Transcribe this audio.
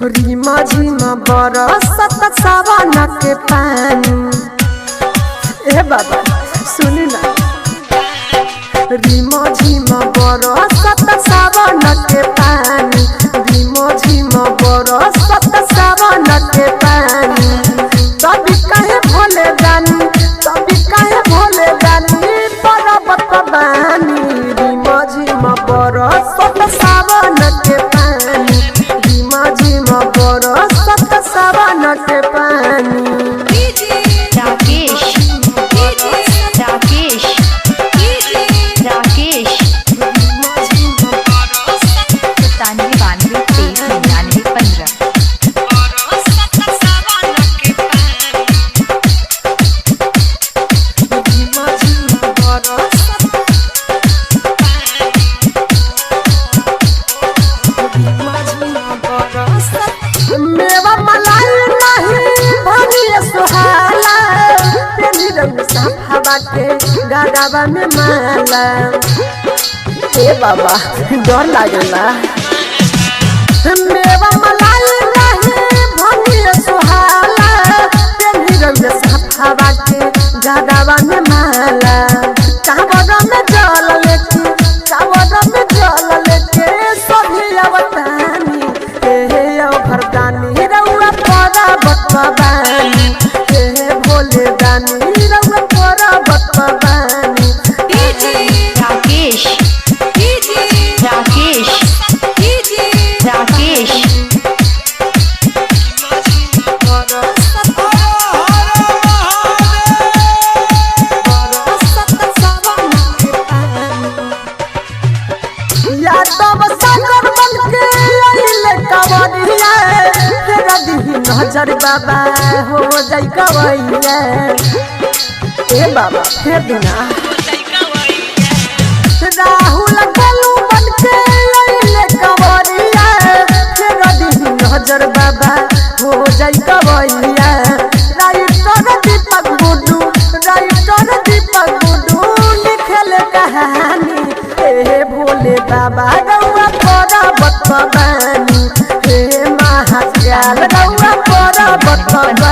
रीमा झीमा बरसत सावन के पानी। ए बाबा सुनी ना, रीमा झीमा बरसत सावन के पानी, रीमा झीमा बरसत सावन के पानी। तभी कहे भोले दानी, तभी कहे भोले दानी पर्वत बानी। रीमा झीमा बरसत सावन के पानी, रीमा झीमा बरसत सावन के पानी। राकेश राकेश राकेश 97 92 15। मेवा मलाई नहीं भनिए सुहाला, पेली रंग साफा के गाड़ावा में माला। ए बाबा डर लागेला। मेवा मलाई नहीं भनिए सुहाला, पेली रंग साफा के गाड़ावा में माला। कावड़ में जल लेके, कावड़ में जल लेके सभी अवतानी। भरदानी रउआ पर्वत बानी, हे भोले दानी रउआ पर्वत बानी। राकेश राकेश राकेश यादव सागर बन के आइले कवरिया, तेरा दिही नजर बाबा हो जाई कवैया। ए बाबा हे बिना राहुल गलू बन के आइले कवरिया, तेरा दिही नजर बाबा हो जाई कवैया। राइटर दीपक गुड्डू, राइटर दीपक गुड्डू लिखले कहानी। हे भोले बाबा रउआ पर्वत बानी, हे महाकाल रउआ पर्वत बानी।